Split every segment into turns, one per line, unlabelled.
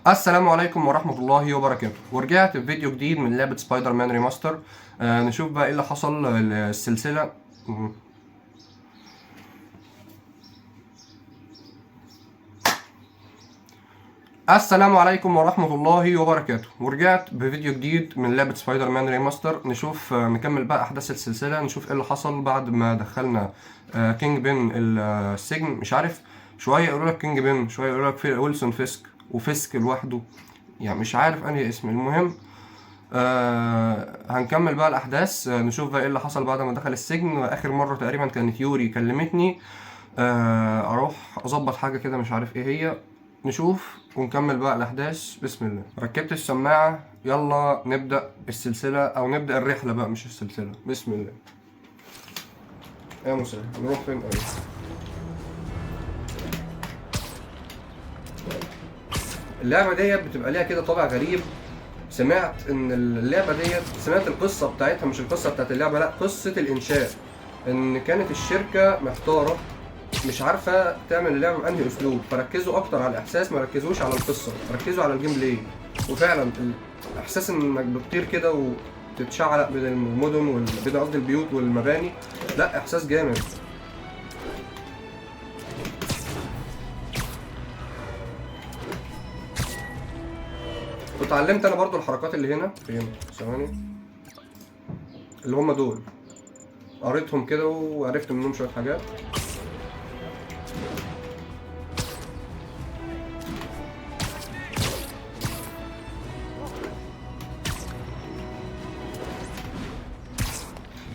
السلام عليكم ورحمة الله وبركاته، ورجعت بفيديو جديد من لعبة سبايدر مان ريماستر. نشوف بقى ايه اللي حصل للسلسلة. السلام عليكم ورحمة الله وبركاته، ورجعت بفيديو جديد من لعبة سبايدر مان ريماستر. نشوف نكمل بقى أحداث السلسلة، نشوف ايه اللي حصل بعد ما دخلنا كينج بين السجن. مش عارف، شوية يقولوا لك كينج بين، شوية يقولوا لك ويلسون فيسك، وفيسك لوحده، يعني مش عارف انهي اسم. المهم هنكمل بقى الاحداث. نشوف بقى ايه اللي حصل بعد ما دخل السجن. اخر مره تقريبا كانت يوري كلمتني اروح اظبط حاجه كده، مش عارف ايه هي. نشوف ونكمل بقى الاحداث. بسم الله. ركبت السماعه، يلا نبدا السلسله او نبدا الرحله بقى، مش السلسله. بسم الله. يا مسهل، نروح فين؟ اللعبه ديت بتبقى ليها كده طابع غريب. سمعت ان اللعبه ديت، سمعت القصه بتاعتها، مش القصه بتاعت اللعبه، لا، قصه الانشاء. ان كانت الشركه محتاره، مش عارفه تعمل اللعبه بانهي اسلوب، فركزوا اكتر على الاحساس، ما ركزوش على القصه، ركزوا على الجيم بلاي. وفعلا الاحساس انك بتطير كده وتتشعلق بين المدن بين قصدي البيوت والمباني، لا احساس جامد. واتعلمت انا برضو الحركات اللي هنا فين، ثواني، اللي هم دول قريتهم كده وعرفت منهم شويه حاجات.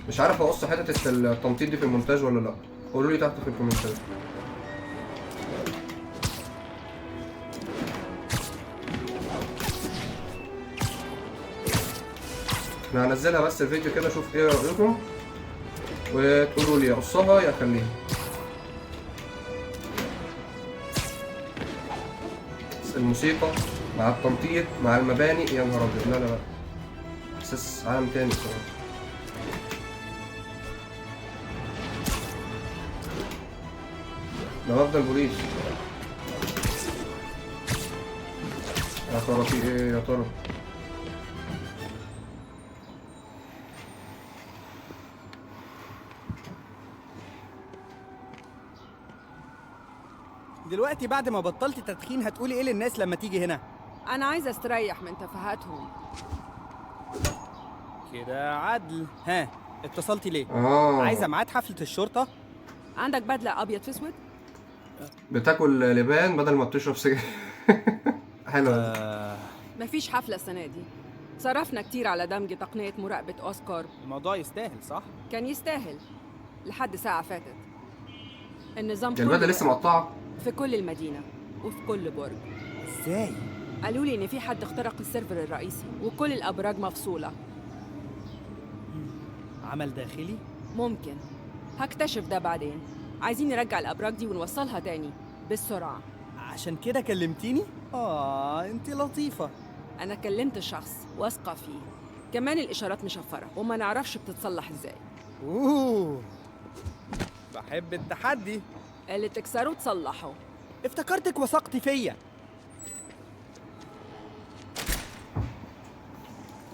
مش عارف اقص حته التنطيط دي في المونتاج ولا لا، قولوا لي تحت في الكومنتات. انا هنزلها بس الفيديو كده، اشوف ايه رايكم وتقولوا لي اقصها يا اخليها. الموسيقى مع التنطيط مع المباني، يا نهار ابيض، لا لا لا، احساس عالم تاني بصراحه. ده بفضل بوليس. يا ترى في ايه يا ترى؟
دلوقتي بعد ما بطلت تدخين هتقولي ايه للناس لما تيجي هنا؟
أنا عايزة استريح من تفاهاتهم.
كده عدل. ها، اتصلتي ليه؟
اه،
عايزة ميعاد حفلة الشرطة؟
عندك بدلة أبيض في أسود؟
بتاكل لبان بدل ما بتشرب سجاير. حلوه.
مفيش حفلة السنة دي. صرفنا كتير على دمج تقنية مراقبة أوسكار.
الموضوع يستاهل صح؟
كان يستاهل لحد ساعة فاتت. النظام
الواد
كله
لسه مقطعه.
في كل المدينة وفي كل برج.
ازاي؟
قالوا لي إن في حد اخترق السيرفر الرئيسي وكل الأبراج مفصولة.
عمل داخلي؟
ممكن. هكتشف ده بعدين. عايزين نرجع الأبراج دي ونوصلها تاني بسرعة.
عشان كده كلمتيني؟ انتي لطيفة.
أنا كلمت شخص واثقة فيه. كمان الإشارات مشفرة وما نعرفش بتتصلح إزاي.
اوه، بحب التحدي.
اللي تكسره تصلحه.
افتكرتك وثقتي فيا.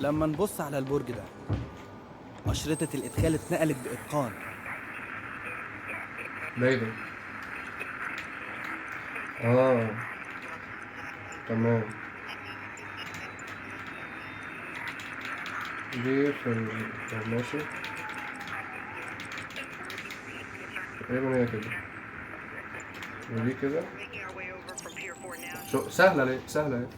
لما نبص على البرج ده، أشرطة الإدخال اتنقلت بإتقان.
بايدن. تمام. دي ماشي تقريبا هي كده، ودي كده. شو سهلة ليه؟ سهلة ليه؟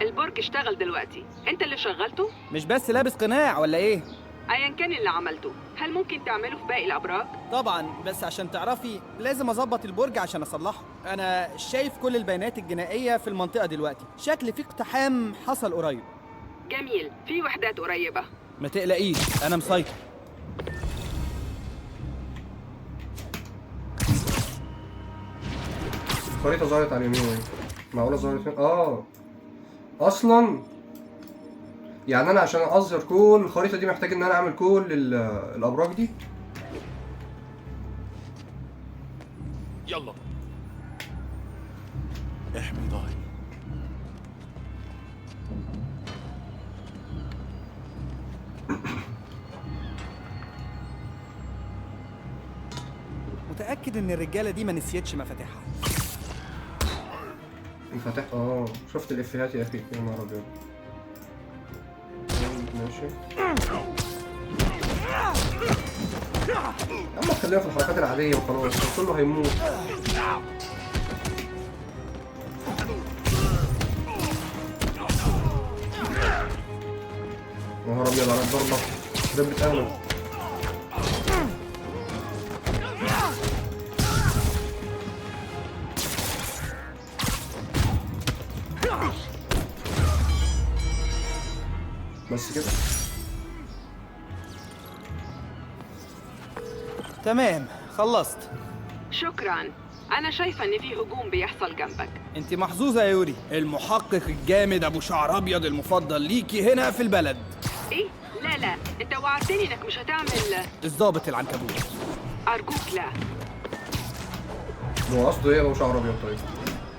البرج اشتغل دلوقتي. انت اللي شغلته؟
مش بس لابس قناع ولا ايه؟
ايا كان اللي عملته، هل ممكن تعمله في باقي الابراج؟
طبعا، بس عشان تعرفي لازم اظبط البرج عشان اصلحه. انا شايف كل البيانات الجنائيه في المنطقه دلوقتي. شكل في اقتحام حصل قريب.
جميل، في وحدات قريبة.
ما تقلقيش، انا مسيطر.
الخريطة ظهرت على اليمين اهي. معقولة ظهرت فين؟ اصلا يعني انا عشان اظهر كل الخريطة دي محتاج ان انا اعمل كل الابراج دي.
يلا احمي ظهري.
متأكد إن الرجالة دي ما نسيتش مفاتيحها.
انفتح شفت الافيهات يا اخي يا نهار ابيض. ماشي اما خلينا في الحركات العادية وخلاص كله هيموت. يا نهار ابيض على الضربة دبت اهلا. بس كده
تمام، خلصت.
شكرا. أنا شايفة إن في هجوم بيحصل جنبك.
انت محظوظة يا يوري، المحقق الجامد ابو شعر ابيض المفضل ليكي هنا في البلد.
إيه؟ لا أنت وعدتني إنك مش هتعمل.
الضابط العنكبوت.
أرجوك لا.
هو قصده ايه لو شعر ابيض طيب؟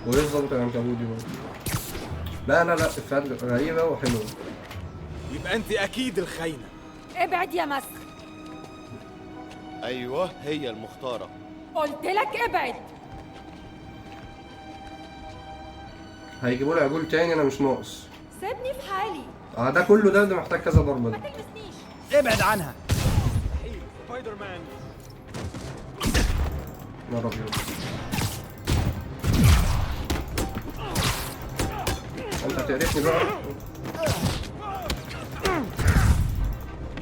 وايه الظابط العنكبوت دي برضه؟ لا افيهات غريبة وحلوة.
يبقى انت اكيد الخاينة.
ابعد يا مسخ.
ايوه هي المختارة.
قلت لك ابعد.
هيجيبوا لي عجول تاني انا مش ناقص.
سيبني في حالي.
ده كله ده محتاج كذا ضربة
ما
ده.
تلمسنيش.
ابعد عنها.
سبايدر مان.
نهار ابيض. انت هتقرفني بقى.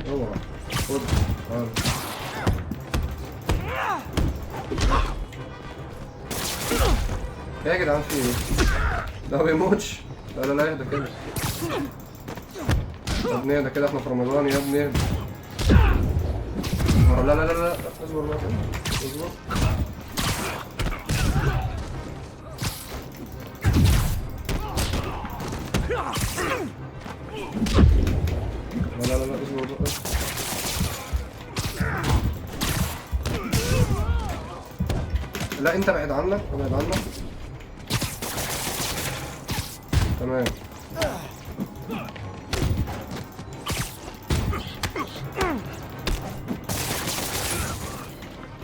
اوعى خد يا جدعان في ايه؟ ده ما بيموتش. لا اهدى كده يا ابني، اهدى كده احنا في رمضان يا ابني اهدى. لا اصبر بقى اصبر. لا اصبر بقى. لا انت ابعد عنك تمام.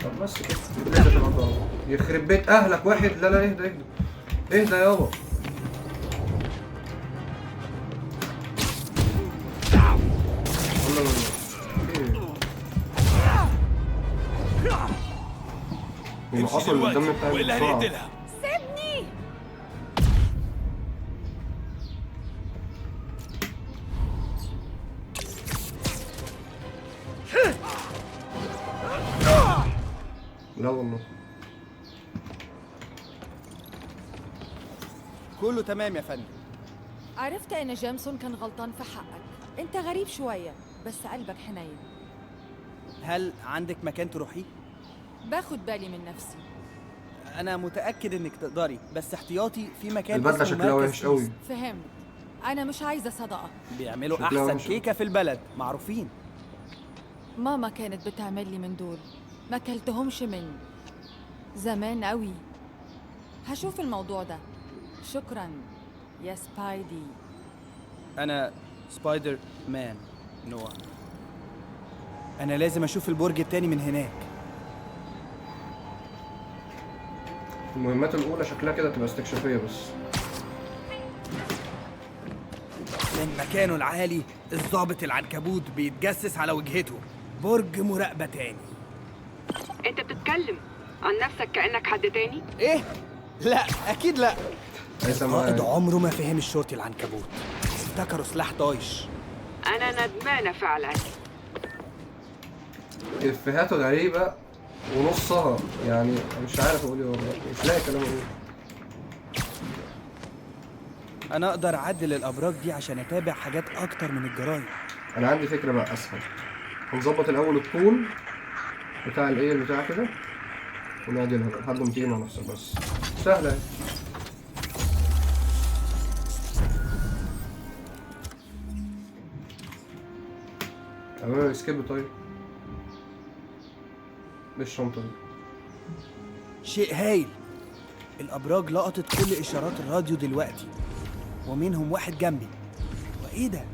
طب بس كده اهدى في الأرض. يخرب بيت اهلك واحد. لا اهدى يابا. حصل الدم بتاعي
والا
بسرعة.
هنقتلها.
سيبني.
لا والله
كله تمام يا فندم.
عرفت ان جيمسون كان غلطان في حقك. انت غريب شوية بس قلبك حنين.
هل عندك مكان تروحيه؟
باخد بالي من نفسي.
انا متأكد انك تقدري، بس احتياطي في مكان
البدلة
اسمه
شكلها
مركز
وحش قوي.
كيس.
فهمت. انا مش عايزة صدقة.
بيعملوا
شكلها
احسن
وحش.
كيكة في البلد، معروفين.
ماما كانت بتعمل لي من دول. ما كلتهمش من زمان قوي. هشوف الموضوع ده. شكرا يا سبايدي.
انا سبايدر مان نوع. انا لازم اشوف البرج التاني من هناك.
المهمات الأولى شكلها كده تبقى استكشافية بس.
من مكانه العالي الضابط العنكبوت بيتجسس على وجهته. برج مراقبة تاني.
أنت بتتكلم عن نفسك كأنك حد تاني؟
ايه؟ لا اكيد لا.
هيثم
القائد
معايا.
عمره ما فهم الشرطي العنكبوت. افتكروا سلاح طايش.
أنا ندمانة فعلا.
إفيهاته غريبة ونصها يعني مش عارف أقول إيه والله، مش لاقي كلام أقوله.
انا اقدر اعدل الابراج دي عشان اتابع حاجات اكتر من الجرايم.
أنا عندي فكرة بقى أسهل. هنظبط الأول الطول بتاع الإيه البتاع كده ونعدلها بقى لحد ما تيجي مع نفسك بس. سهلة أهي. اعملها اسكيب طيب. ايه الشنطة دي؟
شيء هايل. الأبراج لقطت كل إشارات الراديو دلوقتي، ومنهم واحد جنبي. وإيه ده؟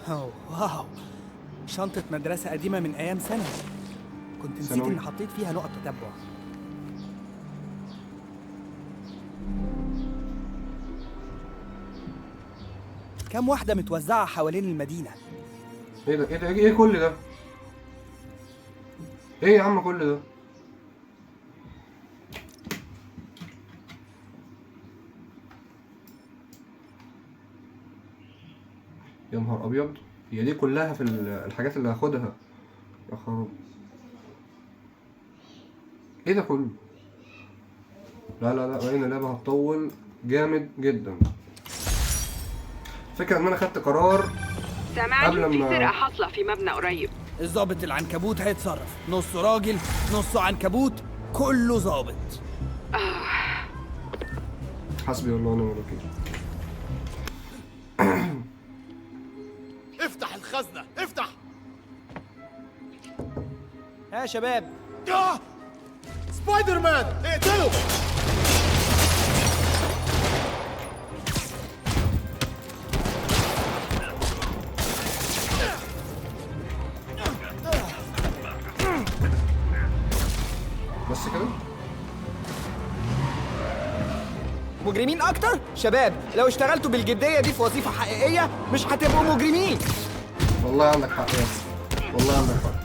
أوه واو، شنطة مدرسة قديمة من أيام ثانوي. كنت نسيت
ثانوي؟
إني حطيت فيها نقط تتبع. كام واحدة متوزعة حوالين المدينة؟
ايه ده؟ ايه ده؟ ايه كل ده؟ ايه يا عم كل ده؟ يا نهار ابيض، هي دي كلها في الحاجات اللي هاخدها؟ يا خراب، ايه ده كله؟ لا لا لا، باين اللعبة هتطول جامد جدا. فكرة ان انا خدت قرار قبل
سامعني؟ في
ما-
سرقة حاصلة في مبنى قريب.
الظابط العنكبوت هيتصرف، نصه راجل نصه عنكبوت، كله ظابط.
حسبي الله ونعم الوكيل.
افتح الخزنة، افتح.
ها يا شباب،
سبايدر مان، اقتله.
بس كده؟
مجرمين اكتر؟ شباب لو اشتغلتوا بالجدية دي في وظيفة حقيقية مش هتبقوا مجرمين.
والله عندك حق يا اسطى، والله عندك حق.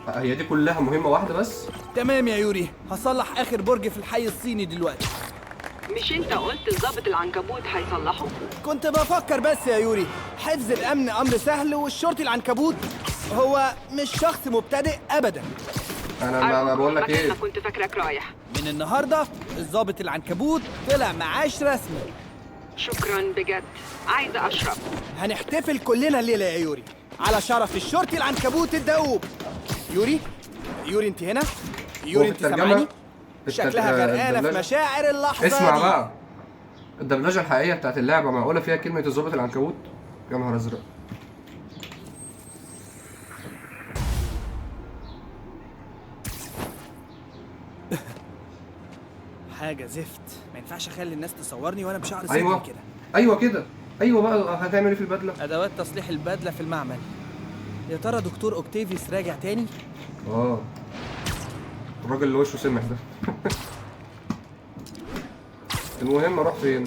هي دي كلها مهمة واحدة بس؟
تمام يا يوري، هصلح اخر برج في الحي الصيني دلوقتي.
مش انت قلت الظابط العنكبوت هيصلحه؟
كنت بفكر بس يا يوري، حفظ الامن امر سهل، والشرطي العنكبوت هو مش شخص مبتدئ ابدا.
أنا ما بقول لك
مكان
إيه؟
ما كنت فاكرك رايح.
من النهارده الظابط العنكبوت طلع معاش رسمي.
شكرا بجد، عايزة اشرب.
هنحتفل كلنا الليله يا يوري على شرف الشرطي العنكبوت الدؤوب. يوري، يوري انت هنا؟ يوري
هو
انت
في الترجمة-
سامعاني؟ شكلها غرقانه في
الدبلجة-
مشاعر اللحظه
اسمع
دي.
بقى، الدبلجة الحقيقية بتاعت اللعبة معقولة فيها كلمة الظابط العنكبوت؟ يا نهار أزرق.
حاجه زفت، ما ينفعش اخلي الناس تصورني وانا بشعر صدري
أيوه
كده.
أيوه كده، أيوه بقى. هتعمل إيه في البدلة؟
ادوات تصليح البدله في المعمل. يا ترى دكتور اوكتافيوس راجع تاني؟
الراجل اللي وشه سمح ده. المهم أروح فين؟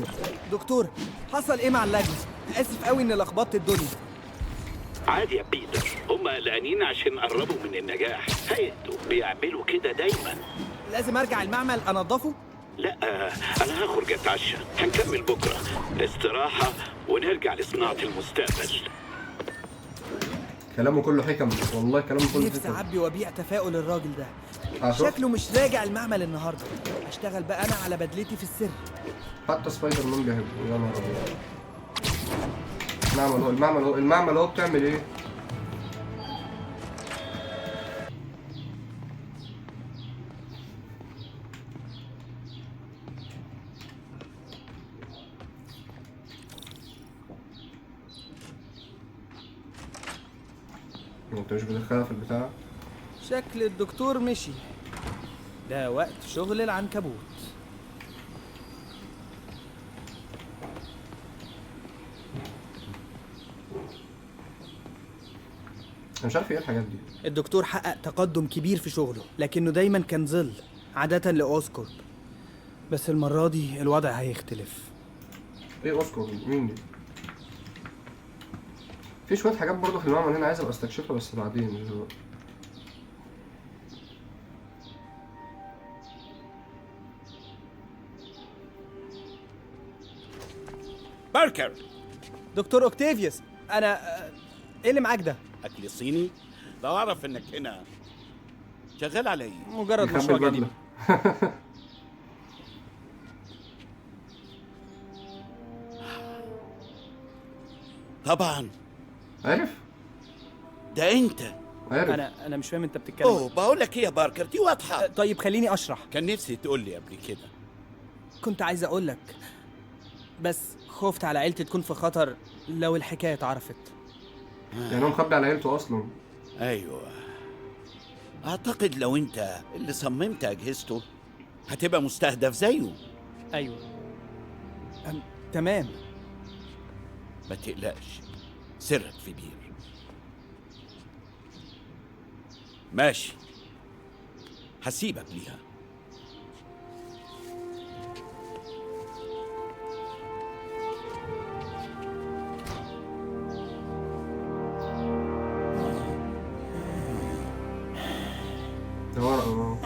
دكتور، حصل ايه مع اللجنه؟ اسف قوي اني لخبطت الدنيا.
عادي يا بيتر، هم قلقانين عشان قربوا من النجاح. هيدوا بيعملوا كده دايما.
لازم ارجع المعمل انضفه؟
لا، انا هخرج اتعشى. هنكمل بكره استراحه ونرجع لصناعه المستقبل.
كلامه كله حكم، والله كلامه كله
نفسي
حكم.
اعبي وابيع تفاؤل الراجل ده.
شوف.
شكله مش راجع المعمل النهارده. اشتغل بقى انا على بدلتي في السر.
حتى سبايدر مان بيحبه، يا نهار أبيض. المعمل هو بتعمل إيه؟ انت مش بتدخلها في البتاع؟
شكل الدكتور مشي. ده وقت شغل العنكبوت.
انا مش عارف ايه الحاجات دي.
الدكتور حقق تقدم كبير في شغله، لكنه دايما كان ظل عادة لأوسكورب. بس المرة دي الوضع هيختلف.
ايه اوسكار؟ مين دي؟ في شوية حاجات برضه في المعمل هنا عايز ابقى استكشفها، بس بعدين مش دلوقتي.
باركر،
دكتور اوكتافيوس، انا ايه اللي معاك ده؟
اكل صيني؟ لو اعرف انك هنا شغال على ايه؟
مجرد
يخبي
مشروع
البدلة.
جانبي.
طبعا.
عارف؟
ده انت.
عارف.
انا مش فاهم انت بتتكلم.
اوه بقول لك ايه يا باركر، دي واضحه.
طيب خليني اشرح.
كان نفسي تقول لي قبل كده.
كنت عايز اقول لك، بس خفت على عيلتي تكون في خطر لو الحكايه اتعرفت.
يعني هو مخبي على عيلته اصلا.
ايوه، اعتقد لو انت اللي صممت اجهزته هتبقى مستهدف زيه.
ايوه. تمام.
ما تقلقش، سرك في بير. ماشي، هسيبك ليها.
ده ورقه اهو.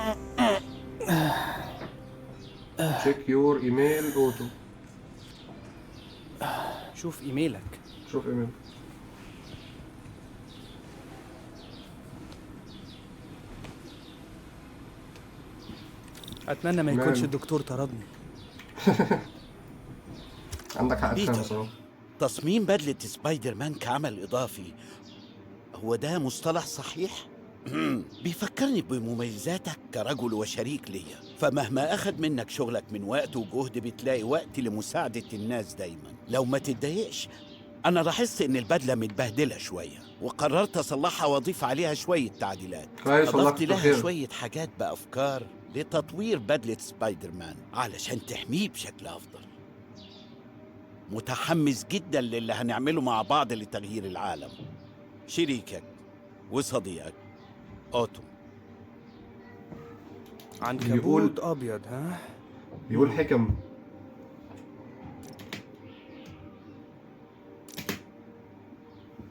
تشيك يور ايميل اوتو.
شوف ايميلك.
شوف ايميل.
اتمنى ما يكونش الدكتور طردني.
عندك حق
بيتر،
تفهم.
تصميم بدلة سبايدر مان كعمل إضافي، هو ده مصطلح صحيح؟ بيفكرني بمميزاتك كرجل وشريك ليا، فمهما أخد منك شغلك من وقت وجهد بتلاقي وقت لمساعدة الناس دايما. لو ما تتضايقش، أنا لاحظت إن البدلة متبهدلة شوية وقررت أصلحها وأضيف عليها شوية تعديلات.
كويس والله،
أضفت
كتر
لها
خيرك.
شوية حاجات بأفكار لتطوير بدلة سبايدر مان علشان تحميه بشكل أفضل. متحمس جدا للي هنعمله مع بعض لتغيير العالم. شريكك وصديقك أوتو.
عنكبوت ابيض، ها؟
بيقول حكم.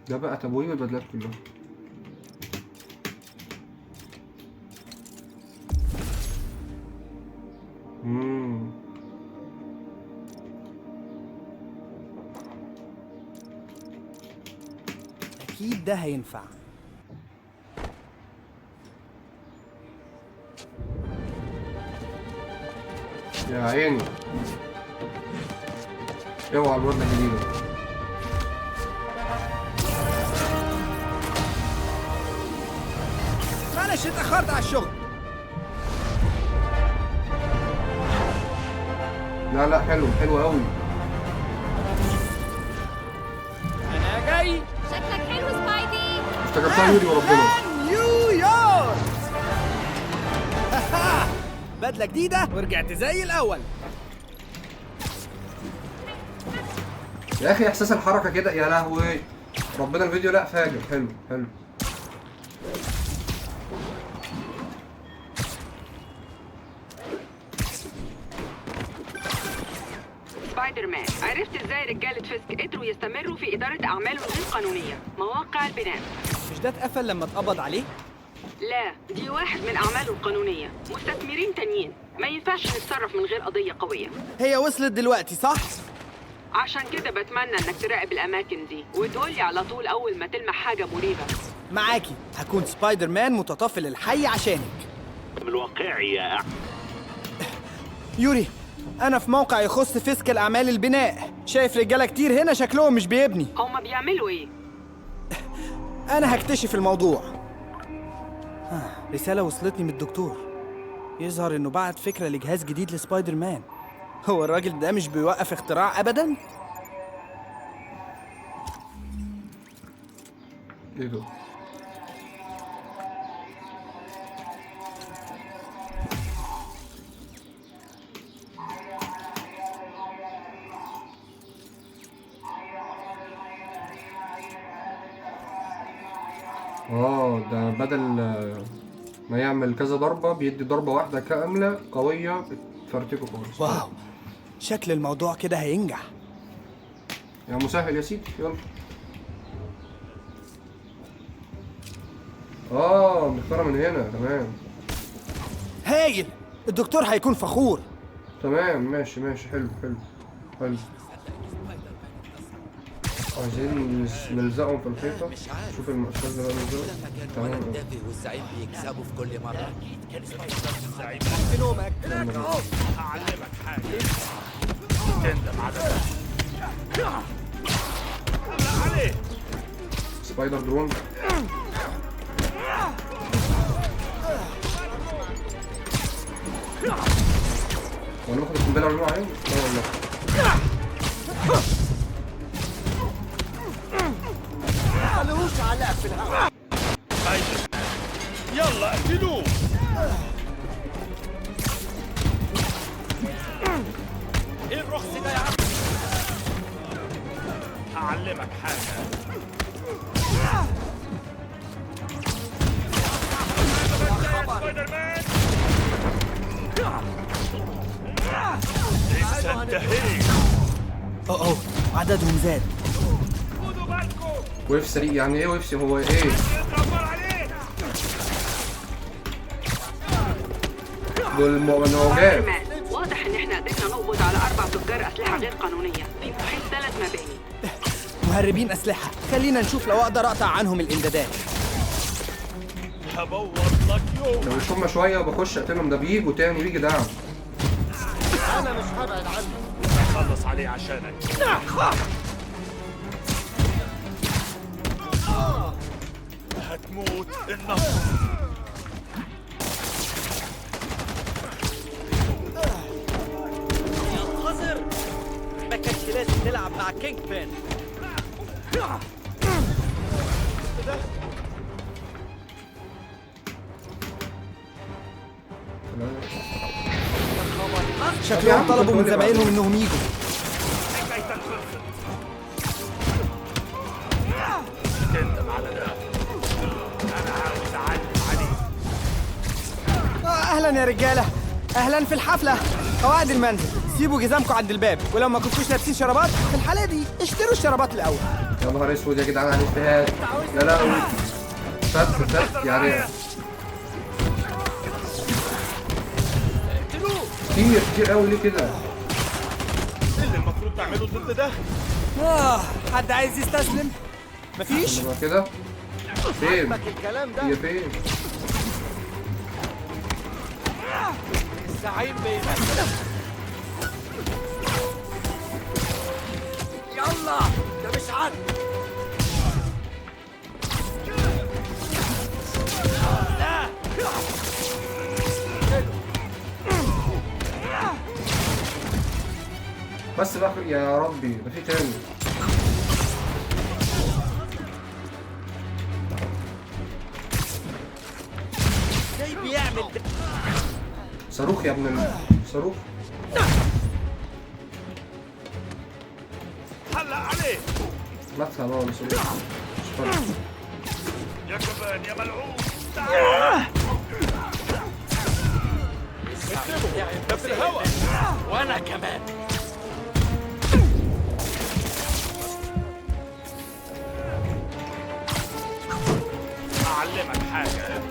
ده بقى تبويب البدلات كلها.
اكيد ده هينفع.
يا عيني، اوعى الوردة الجديدة.
معلش اتأخرت على الشغل.
لا لا، حلو حلو قوي.
انا جاي.
شكلك حلو سبايدي.
افتكرتها يوري وربنا.
نيويورك. بدلة جديدة ورجعت زي الأول.
يا اخي احساس الحركة كده، يا لهوي ربنا الفيديو لا فاجر. حلو حلو.
سبايدر مان، عرفت ازاي رجالة فيسك قدروا يستمروا في إدارة أعمالهم غير قانونية؟ مواقع البناء.
مش ده اتقفل لما اتقبض عليه؟
لا، دي واحد من أعماله القانونية. مستثمرين تانيين، ما ينفعش نتصرف من غير قضية قوية.
هي وصلت دلوقتي صح؟
عشان كده بتمنى إنك تراقب الأماكن دي وتقولي على طول أول ما تلمح حاجة مريبة.
معاكي، هكون سبايدر مان متطفل الحي عشانك.
من الواقعي يا
يوري، أنا في موقع يخص فيسك الأعمال البناء. شايف رجالة كتير هنا شكلهم مش بيبني.
هما بيعملوا إيه؟
أنا هكتشف الموضوع. رسالة وصلتني من الدكتور. يظهر إنه بعت فكرة لجهاز جديد لسبايدر مان. هو الراجل ده مش بيوقف اختراع أبداً؟
ايه ده؟ ده بدل ما يعمل كذا ضربة بيدي ضربة واحدة كاملة قوية بتفرتكه خالص.
واو، شكل الموضوع كده هينجح.
يا مسهل يا سيدي، يلا. بنختارها من هنا. تمام
هايل، الدكتور هيكون فخور.
تمام، ماشي ماشي، حلو حلو حلو. عايزين نلزقهم في الحيطة. شوف المؤسسة بقى نلزقهم. تمام.
والزعيم بيكسبوا في كل مرة.
في نومك.
هعلمك حاجة تندم على ده. عليه
سبايدر درون. تقدر نروح عليهم؟ لا والله.
خلوهوش علق في الهواء.
يلا اقتلوه. ايه الرخص ده يا عم؟ هعلمك حاجة. سبايدر مان لسه انتهيت.
اوه عددهم زاد.
خدوا بالكم.
ويف سريع يعني ايه ويف هو ايه؟
اتدمر عليه.
دول المواجهات.
واضح ان احنا قدرنا نقبض على 4 تجار اسلحه غير قانونيه في محيط 3 مباني.
مهربين اسلحه، خلينا نشوف لو اقدر اقطع عنهم الامدادات.
هبوظ لك يوم.
لو مش هما شويه وبخش اقتلهم، ده بيجوا تاني بيجي دعم.
انا مش هبعد عنه.
خلص عليه عشانك. هتموت النصر.
يا خزر، ما كانش لازم نلعب مع كينج بين. شكلهم طلبوا من زمايلهم انهم يجوا.
تندم على ده. انا عاوز اعلم عليك.
اهلا يا رجاله، اهلا في الحفله. قواعد المنزل، سيبوا جزامكم عند الباب، ولو ما كنتوش لابسين شرابات في الحاله دي اشتروا الشرابات الاول.
يا نهار اسود يا جدعان على الاجتهاد. يا لهوي. فت يعني كتير قوي ليه كده؟
ايه اللي المفروض تعمله ضد ده؟
حد عايز يستسلم؟ مفيش؟
لما كده فين؟
الكلام ده
هي فين؟
الزعيم بيمثل. يلا ده مش عدل.
بس بقى يا ربي ده في تاني.
ازاي بيعمل ده؟
صاروخ يا ابن صاروخ.
حلق عليه.
مات خلاص مش فارق.
يا جبان يا ملعون. انت في الهوا.
وانا كمان.
هعلمك حاجة.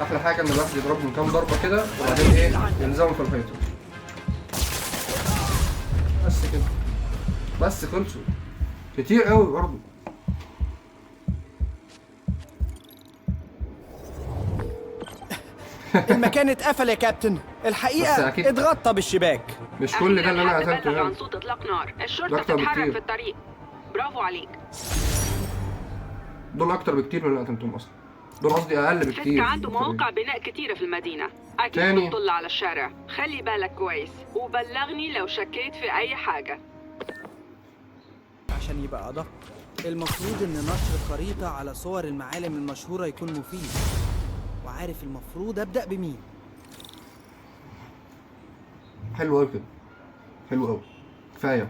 احلى حاجه ان الواحد يضربهم كام ضربه كده وبعدين ايه يلزمهم في الحيطه. بس كده، بس خلصوا. كتير قوي برضه.
المكان اتقفل يا كابتن،
بس
الحقيقه
أكيد.
اتغطى بالشباك.
مش كل ده اللي انا
حد
قتلته
بلغ عن
يعني.
صوت اطلاق نار.
ده
الشرطه
أكتر
بتتحرك
بكتير.
في الطريق. برافو عليك.
دول اكتر بكتير من اللي قتلتهم اصلا. دول قصدي اقل
فيسك
بكتير.
عنده مواقع بناء كتيرة في المدينة. أكيد
تاني.
بتطل على الشارع. خلي بالك كويس وبلغني لو شكيت في أي حاجة.
عشان يبقى أدق، المفروض إن نشر خريطة على صور المعالم المشهورة يكون مفيد. وعارف المفروض أبدأ بمين؟
حلو قوي كده، حلو قوي. كفايه.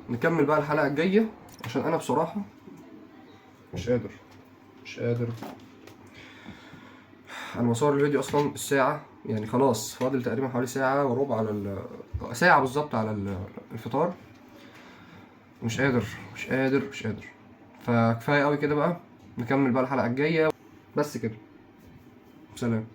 نكمل بقى الحلقه الجايه عشان انا بصراحه مش قادر. انا بصور الفيديو اصلا الساعه، يعني خلاص فاضل تقريبا حوالي ساعه وربع على ساعه بالظبط على الفطار. مش قادر. فكفايه قوي كده بقى. نكمل بقى الحلقه الجايه. بس كده، سلام.